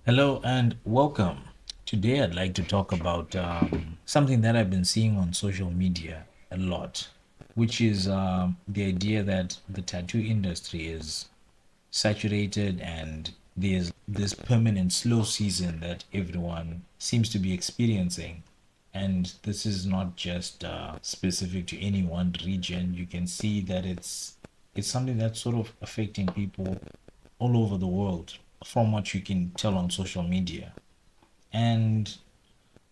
Hello and welcome. Today I'd like to talk about something that I've been seeing on social media a lot, which is the idea that the tattoo industry is saturated and there's this permanent slow season that everyone seems to be experiencing. And this is not just specific to any one region. You can see that it's something that's sort of affecting people all over the world from what you can tell on social media. And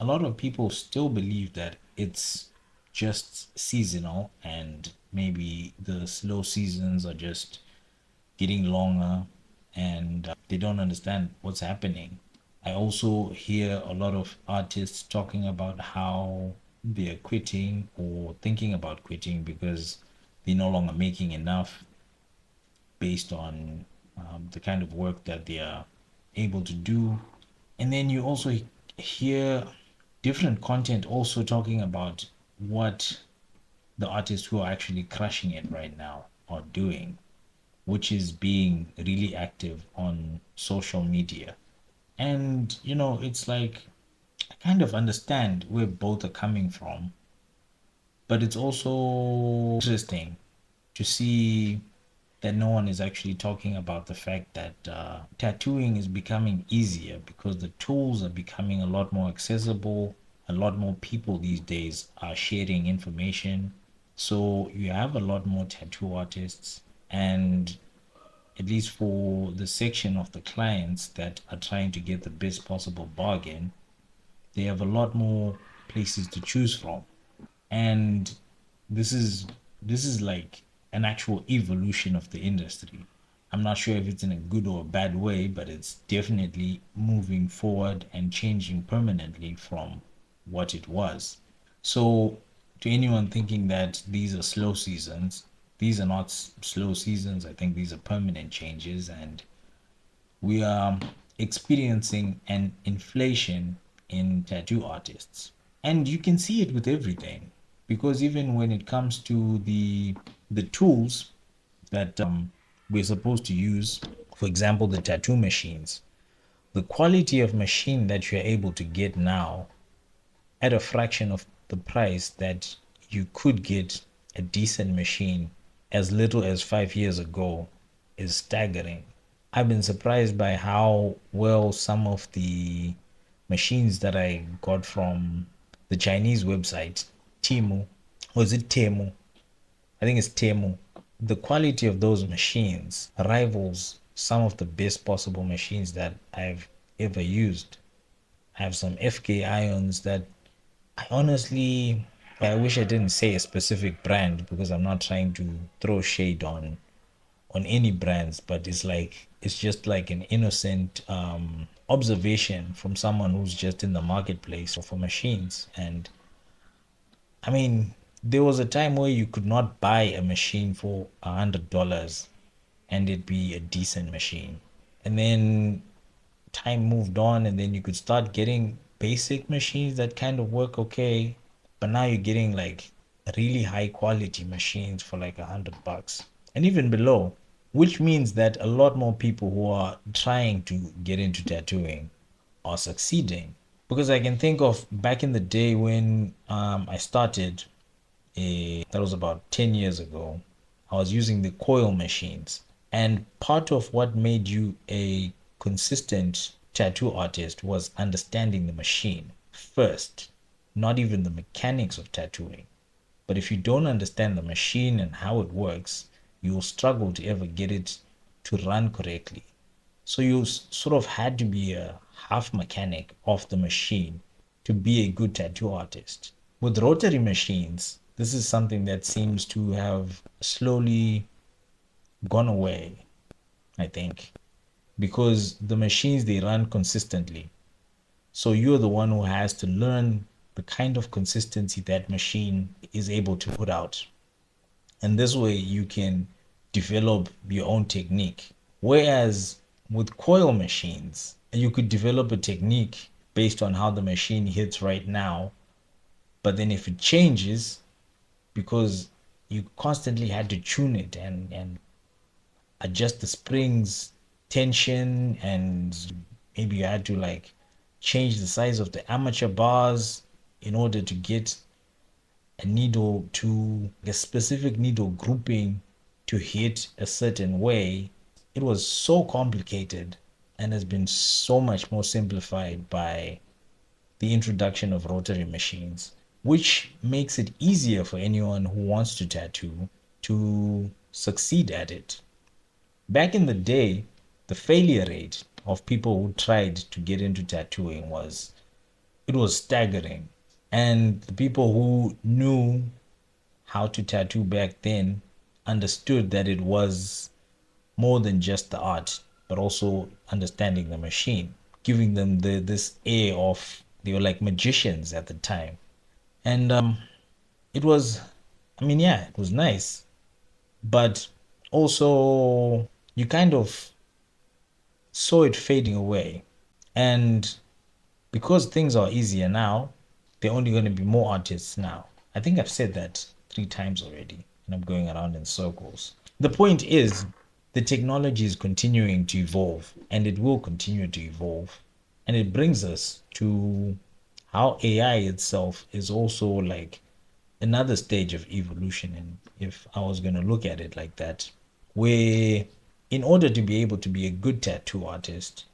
a lot of people still believe that it's just seasonal and maybe the slow seasons are just getting longer and they don't understand what's happening. I also hear a lot of artists talking about how they're quitting or thinking about quitting because they're no longer making enough based on the kind of work that they are able to do. And then you also hear different content also talking about what the artists who are actually crushing it right now are doing, which is being really active on social media. And, it's like I kind of understand where both are coming from, but it's also interesting to see that no one is actually talking about the fact that tattooing is becoming easier because the tools are becoming a lot more accessible. A lot more people these days are sharing information. So you have a lot more tattoo artists, and at least for the section of the clients that are trying to get the best possible bargain, they have a lot more places to choose from. And this is this is like an actual evolution of the industry. I'm not sure if it's in a good or a bad way, but it's definitely moving forward and changing permanently from what it was. So, to anyone thinking that these are slow seasons, these are not slow seasons. I think these are permanent changes, and we are experiencing an inflation in tattoo artists. And you can see it with everything because even when it comes to the tools that we're supposed to use, for example, the tattoo machines, the quality of machine that you're able to get now at a fraction of the price that you could get a decent machine as little as 5 years ago is staggering. I've been surprised by how well some of the machines that I got from the Chinese website, Timu, or is it Temu? I think it's Temu. The quality of those machines rivals some of the best possible machines that I've ever used. I have some FK ions that I wish I didn't say a specific brand because I'm not trying to throw shade on any brands, but it's just like an innocent observation from someone who's just in the marketplace for machines. And I mean, there was a time where you could not buy a machine for $100 and it'd be a decent machine. And then time moved on, and then you could start getting basic machines that kind of work okay. But now you're getting like really high quality machines for like $100 and even below, which means that a lot more people who are trying to get into tattooing are succeeding. Because I can think of back in the day when I started, that was about 10 years ago. I was using the coil machines. And part of what made you a consistent tattoo artist was understanding the machine first, not even the mechanics of tattooing. But if you don't understand the machine and how it works, you will struggle to ever get it to run correctly. So you sort of had to be a half mechanic of the machine to be a good tattoo artist. With rotary machines, this is something that seems to have slowly gone away, I think, because the machines they run consistently. So you're the one who has to learn the kind of consistency that machine is able to put out. And this way you can develop your own technique. Whereas with coil machines, you could develop a technique based on how the machine hits right now. But then if it changes, because you constantly had to tune it and adjust the springs tension and maybe you had to like change the size of the armature bars in order to get a needle to a specific needle grouping to hit a certain way. It was so complicated and has been so much more simplified by the introduction of rotary machines, which makes it easier for anyone who wants to tattoo to succeed at it. Back in the day, the failure rate of people who tried to get into tattooing was staggering. And the people who knew how to tattoo back then understood that it was more than just the art, but also understanding the machine, giving them this air of they were like magicians at the time. And it was, I mean, yeah, it was nice, but also you kind of saw it fading away. And because things are easier now, there are only going to be more artists now. I think I've said that 3 times already, and I'm going around in circles. The point is, the technology is continuing to evolve, and it will continue to evolve. And it brings us to how AI itself is also like another stage of evolution. And if I was going to look at it like that, where in order to be able to be a good tattoo artist,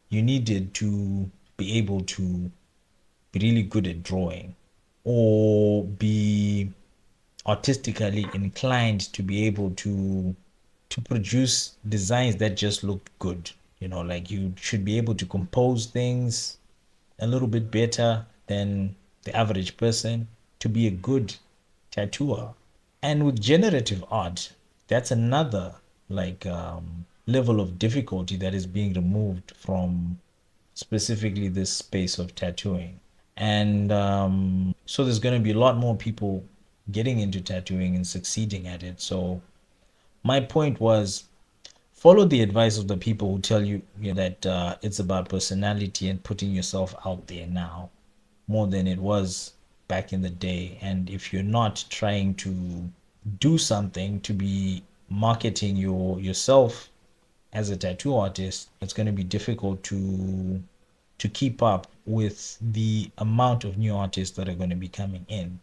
you needed to be able to be really good at drawing or be artistically inclined to be able to produce designs that just looked good. Like you should be able to compose things a little bit better than the average person to be a good tattooer. And with generative art, that's another like level of difficulty that is being removed from specifically this space of tattooing. And so there's going to be a lot more people getting into tattooing and succeeding at it. So my point was follow the advice of the people who tell you, that it's about personality and putting yourself out there now more than it was back in the day. And if you're not trying to do something to be marketing yourself as a tattoo artist, it's going to be difficult to keep up with the amount of new artists that are going to be coming in.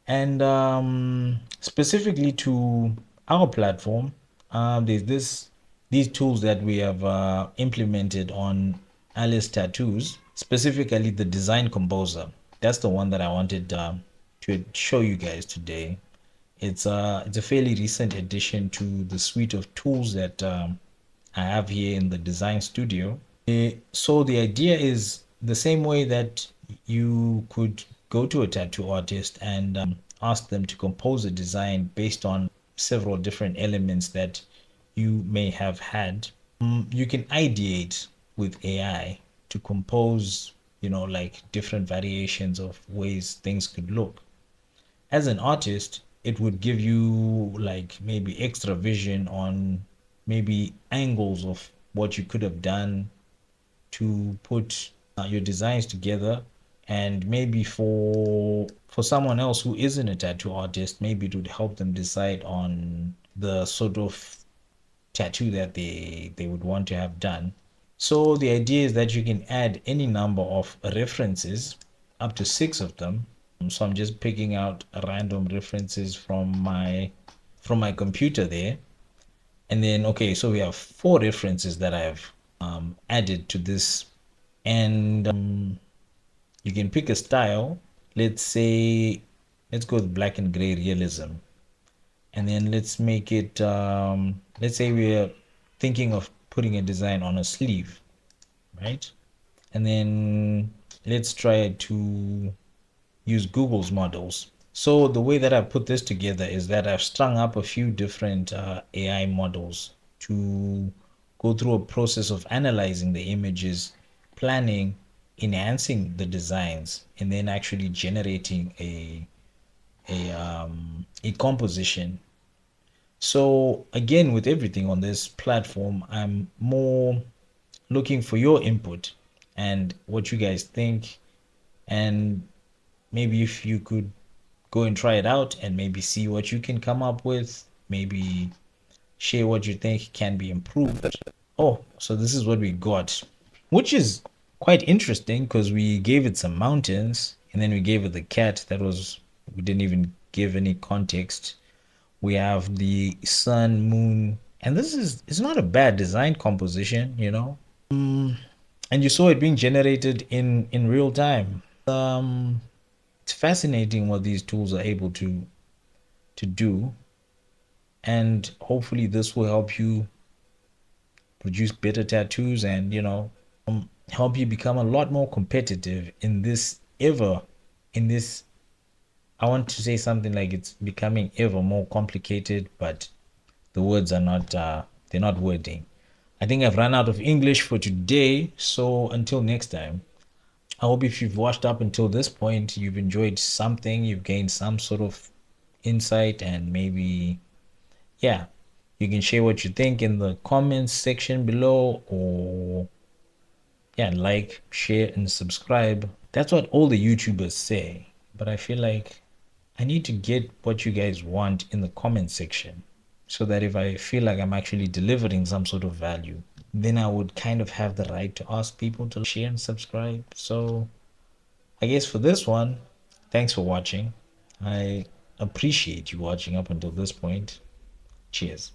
And specifically to our platform, there's these tools that we have implemented on Alice Tattoos, specifically the Design Composer. That's the one that I wanted to show you guys today. It's a fairly recent addition to the suite of tools that I have here in the design studio. So the idea is the same way that you could go to a tattoo artist and ask them to compose a design based on several different elements that you may have had. You can ideate with AI to compose, like different variations of ways things could look. As an artist, it would give you like maybe extra vision on maybe angles of what you could have done to put your designs together. And maybe for someone else who isn't a tattoo artist, maybe it would help them decide on the sort of tattoo that they would want to have done. So the idea is that you can add any number of references, up to 6 of them. So I'm just picking out random references from my computer there. And then, okay, so we have 4 references that I've added to this. And you can pick a style. Let's go with black and gray realism. And then let's make it, let's say we're thinking of putting a design on a sleeve, right? And then let's try to use Google's models. So the way that I put this together is that I've strung up a few different AI models to go through a process of analyzing the images, planning, enhancing the designs, and then actually generating a composition. So again, with everything on this platform, I'm more looking for your input and what you guys think, and maybe if you could go and try it out and maybe see what you can come up with, maybe share what you think can be improved. Oh, so this is what we got. which is quite interesting because we gave it some mountains and then we gave it the cat that was, we didn't even give any context. We have the sun, moon, and this is, it's not a bad design composition, you know. And you saw it being generated in real time. It's fascinating what these tools are able to do, and hopefully this will help you produce better tattoos and, you know, help you become a lot more competitive in this ever, in this, I want to say something like it's becoming ever more complicated, but the words are not they're not wording. I think I've run out of English for today, so until next time, I hope if you've watched up until this point, you've enjoyed something, you've gained some sort of insight, and maybe, yeah, you can share what you think in the comments section below, or yeah, like, share, and subscribe. That's what all the YouTubers say. But I feel like I need to get what you guys want in the comment section so that if I feel like I'm actually delivering some sort of value, then I would kind of have the right to ask people to share and subscribe. So I guess for this one, thanks for watching. I appreciate you watching up until this point. Cheers.